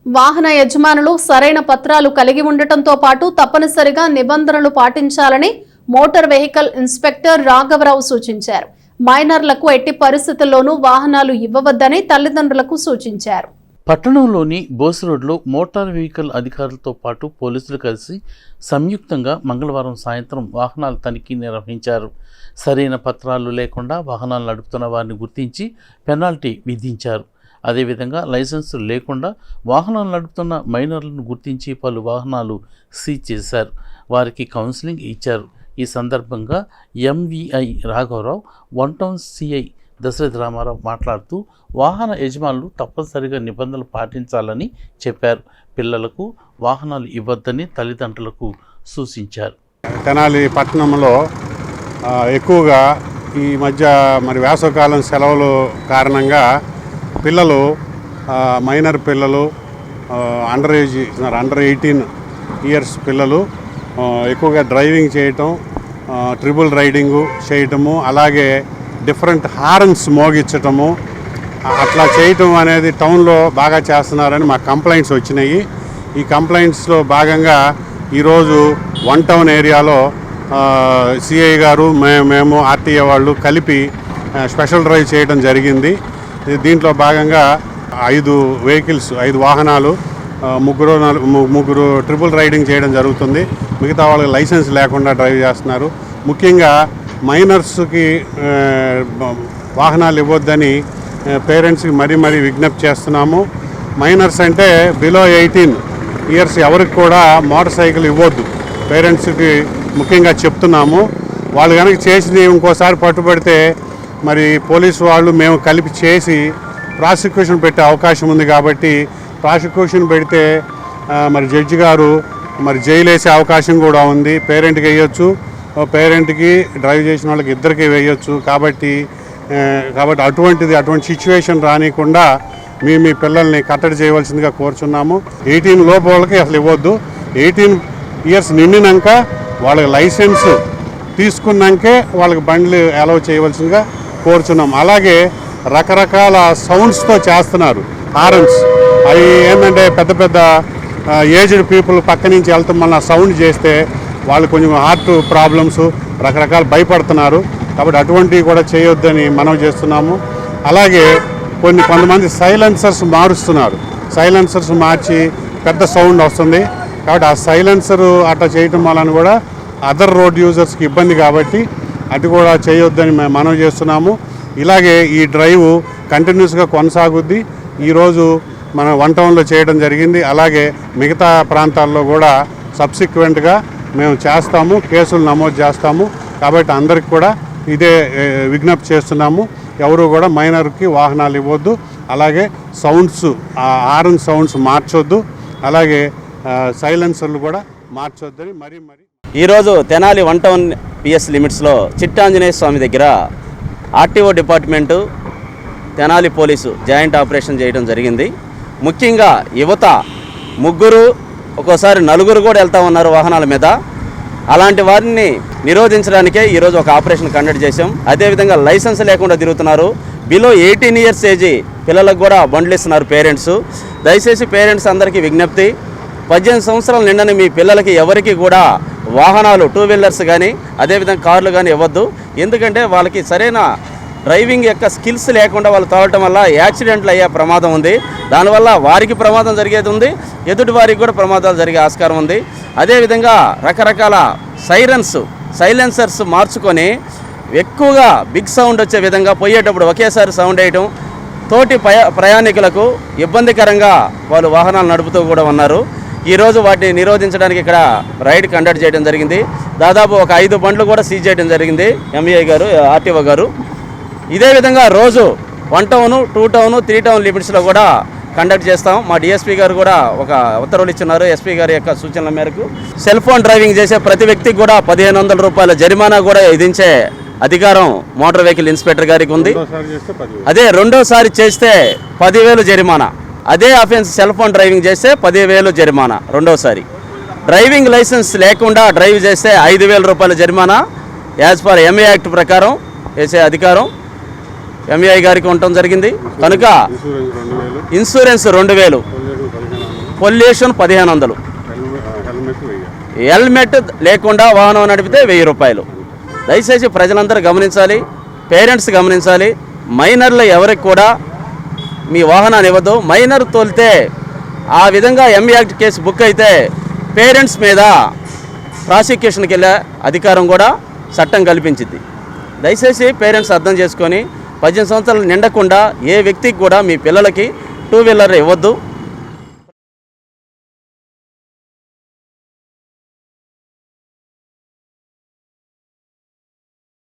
వాహన యజమానులు సరైన పత్రాలు కలిగి ఉండటంతో పాటు తప్పనిసరిగా నిబంధనలు పాటించాలని మోటార్ వెహికల్ ఇన్స్పెక్టర్ రాఘవరావు సూచించారు. మైనర్లకు ఎట్టి పరిస్థితుల్లోనూ వాహనాలు ఇవ్వవద్దని తల్లిదండ్రులకు సూచించారు. పట్టణంలోని బోస్ రోడ్లో మోటార్ వెహికల్ అధికారులతో పాటు పోలీసులు కలిసి సంయుక్తంగా మంగళవారం సాయంత్రం వాహనాల తనిఖీ నిర్వహించారు. సరైన పత్రాలు లేకుండా వాహనాలు నడుపుతున్న వారిని గుర్తించి పెనాల్టీ విధించారు. అదేవిధంగా లైసెన్సు లేకుండా వాహనాలు నడుపుతున్న మైనర్లను గుర్తించి పలు వాహనాలు సీజ్ చేశారు. వారికి కౌన్సిలింగ్ ఇచ్చారు. ఈ సందర్భంగా ఎంవీఐ రాఘవరావు, one town CI Dasharatha Ramarao మాట్లాడుతూ వాహన యజమానులు తప్పనిసరిగా నిబంధనలు పాటించాలని చెప్పారు. పిల్లలకు వాహనాలు ఇవ్వద్దని తల్లిదండ్రులకు సూచించారు. తెనాలి పట్టణంలో ఎక్కువగా ఈ మధ్య వేసవకాలం సెలవులు కారణంగా పిల్లలు, మైనర్ పిల్లలు, అండర్ 18 ఇయర్స్ పిల్లలు ఎక్కువగా డ్రైవింగ్ చేయటం, ట్రిపుల్ రైడింగు చేయటము, అలాగే డిఫరెంట్ హార్న్స్ మోగించటము, అట్లా చేయటం అనేది టౌన్లో బాగా చేస్తున్నారని మాకు కంప్లైంట్స్ వచ్చినాయి. ఈ కంప్లైంట్స్లో భాగంగా ఈరోజు వన్ టౌన్ ఏరియాలో సిఐ గారు, మేము ఆర్టీఏ వాళ్ళు కలిపి స్పెషల్ డ్రైవ్ చేయడం జరిగింది. దీంట్లో భాగంగా 5 వాహనాలు, ముగ్గురు ట్రిపుల్ రైడింగ్ చేయడం జరుగుతుంది. మిగతా వాళ్ళకి లైసెన్స్ లేకుండా డ్రైవ్ చేస్తున్నారు. ముఖ్యంగా మైనర్స్కి వాహనాలు ఇవ్వద్దని పేరెంట్స్కి మరీ విజ్ఞప్తి చేస్తున్నాము. మైనర్స్ అంటే బిలో 18 ఇయర్స్ ఎవరికి కూడా మోటార్ సైకిల్ ఇవ్వద్దు పేరెంట్స్కి ముఖ్యంగా చెప్తున్నాము. వాళ్ళు కనుక చేసి ఇంకోసారి పట్టుబడితే పోలీసు వాళ్ళు మేము కలిపి చేసి ప్రాసిక్యూషన్ పెట్టే అవకాశం ఉంది. కాబట్టి ప్రాసిక్యూషన్ పెడితే జడ్జి గారు జైలు వేసే అవకాశం కూడా ఉంది. పేరెంట్కి వేయొచ్చు, పేరెంట్కి డ్రైవ్ చేసిన వాళ్ళకి ఇద్దరికి వేయొచ్చు. కాబట్టి అటువంటి సిచ్యువేషన్ రానికుండా మీ పిల్లల్ని కట్టడి చేయవలసిందిగా కోరుచున్నాము. 18 లోపు వాళ్ళకి అసలు ఇవ్వద్దు. 18 ఇయర్స్ నిండినాక వాళ్ళకి లైసెన్స్ తీసుకున్నాకే వాళ్ళకి బండ్లు అలౌ చేయవలసిందిగా కోరుచున్నాం. అలాగే రకరకాల సౌండ్స్తో చేస్తున్నారు హారన్స్. అవి ఏంటంటే పెద్ద ఏజ్డ్ పీపుల్ పక్క నుంచి వెళ్తాం మళ్ళీ సౌండ్ చేస్తే వాళ్ళు కొంచెం హార్ట్ ప్రాబ్లమ్స్ రకరకాల భయపడుతున్నారు. కాబట్టి అటువంటివి కూడా చేయొద్దని మనం చేస్తున్నాము. అలాగే కొంతమంది సైలెన్సర్స్ మారుస్తున్నారు. సైలెన్సర్స్ మార్చి పెద్ద సౌండ్ వస్తుంది. కాబట్టి ఆ సైలెన్సర్ అట్లా చేయటం వలన కూడా అదర్ రోడ్ యూజర్స్కి ఇబ్బంది. కాబట్టి అది కూడా చేయొద్దని మనం చేస్తున్నాము. ఇలాగే ఈ డ్రైవ్ కంటిన్యూస్గా కొనసాగుద్ది. ఈరోజు మనం వన్ టౌన్లో చేయడం జరిగింది. అలాగే మిగతా ప్రాంతాల్లో కూడా సబ్సిక్వెంట్గా మేము చేస్తాము, కేసులు నమోదు చేస్తాము. కాబట్టి అందరికి కూడా ఇదే విజ్ఞప్తి చేస్తున్నాము. ఎవరు కూడా మైనర్కి వాహనాలు ఇవ్వద్దు. అలాగే సౌండ్స్, హార్న్ సౌండ్స్ మార్చొద్దు. అలాగే సైలెన్సర్లు కూడా మార్చొద్దని మరీ ఈరోజు తెనాలి వన్ టౌన్ పిఎస్ లిమిట్స్లో చిట్టాంజనేయ స్వామి దగ్గర RTO department, Tenali police joint operation చేయడం జరిగింది. ముఖ్యంగా యువత 3, ఒక్కోసారి 4 కూడా వెళ్తూ ఉన్నారు వాహనాల మీద. అలాంటి వారిని నిరోధించడానికే ఈరోజు ఒక ఆపరేషన్ కండక్ట్ చేశాం. అదేవిధంగా లైసెన్స్ లేకుండా తిరుగుతున్నారు. బిలో 18 ఇయర్స్ ఏజ్ పిల్లలకు కూడా బండ్లు ఇస్తున్నారు పేరెంట్స్. దయచేసి పేరెంట్స్ అందరికీ విజ్ఞప్తి, 18 సంవత్సరాలు నిండని మీ పిల్లలకి ఎవరికి కూడా వాహనాలు 2 వీలర్స్ కానీ అదేవిధంగా కార్లు కానీ ఇవ్వద్దు. ఎందుకంటే వాళ్ళకి సరైన డ్రైవింగ్ యొక్క స్కిల్స్ లేకుండా వాళ్ళు తోలటం వల్ల యాక్సిడెంట్లు అయ్యే ప్రమాదం ఉంది. దానివల్ల వారికి ప్రమాదం జరిగేది ఉంది, ఎదుటి వారికి కూడా ప్రమాదాలు జరిగే ఆస్కారం ఉంది. అదేవిధంగా రకరకాల సైలెన్సర్స్ మార్చుకొని ఎక్కువగా బిగ్ సౌండ్ వచ్చే విధంగా పోయేటప్పుడు ఒకేసారి సౌండ్ వేయటం తోటి ప్రయాణికులకు ఇబ్బందికరంగా వాళ్ళు వాహనాలు నడుపుతూ కూడా ఉన్నారు. ఈరోజు వాటిని నిరోధించడానికి ఇక్కడ రైడ్ కండక్ట్ చేయడం జరిగింది. దాదాపు ఒక 5 బండ్లు కూడా సీజ్ చేయడం జరిగింది ఎంఈఐ గారు, ఆర్టీఓ గారు. ఇదే విధంగా రోజు 1 టౌన్, 2 టౌన్, 3 టౌన్ లిమిట్స్లో కూడా కండక్ట్ చేస్తాం. మా డిఎస్పీ గారు కూడా ఒక ఉత్తర్వులు ఇచ్చున్నారు. ఎస్పీ గారి యొక్క సూచనల మేరకు సెల్ ఫోన్ డ్రైవింగ్ చేసే ప్రతి వ్యక్తికి కూడా 1500 రూపాయల జరిమానా కూడా విధించే అధికారం మోటార్ వెహికల్ ఇన్స్పెక్టర్ గారికి ఉంది. అదే రెండోసారి చేస్తే 10,000 జరిమానా. అదే అఫెన్స్ సెల్ ఫోన్ డ్రైవింగ్ చేస్తే 10,000 జరిమానా రెండోసారి. డ్రైవింగ్ లైసెన్స్ లేకుండా డ్రైవ్ చేస్తే 5,000 రూపాయల జరిమానా యాజ్ పర్ ఎంఏ యాక్ట్ ప్రకారం వేసే అధికారం ఎంఈఐ గారికి ఉండటం జరిగింది. కనుక ఇన్సూరెన్స్ 2,000 పొల్యూషన్ 1500, హెల్మెట్ లేకుండా వాహనం నడిపితే 1000 రూపాయలు. దయచేసి ప్రజలందరూ గమనించాలి, పేరెంట్స్ గమనించాలి. మైనర్లు ఎవరికి కూడా మీ వాహనాన్ని ఇవ్వద్దు. మైనర్ తోలితే ఆ విధంగా యాక్ట్ కేసు బుక్ అయితే పేరెంట్స్ మీద ప్రాసిక్యూషన్కి వెళ్ళే అధికారం కూడా చట్టం కల్పించింది. దయచేసి పేరెంట్స్ అర్థం చేసుకొని 18 సంవత్సరాలు నిండకుండా ఏ వ్యక్తికి కూడా మీ పిల్లలకి 2 వీలర్ ఇవ్వద్దు.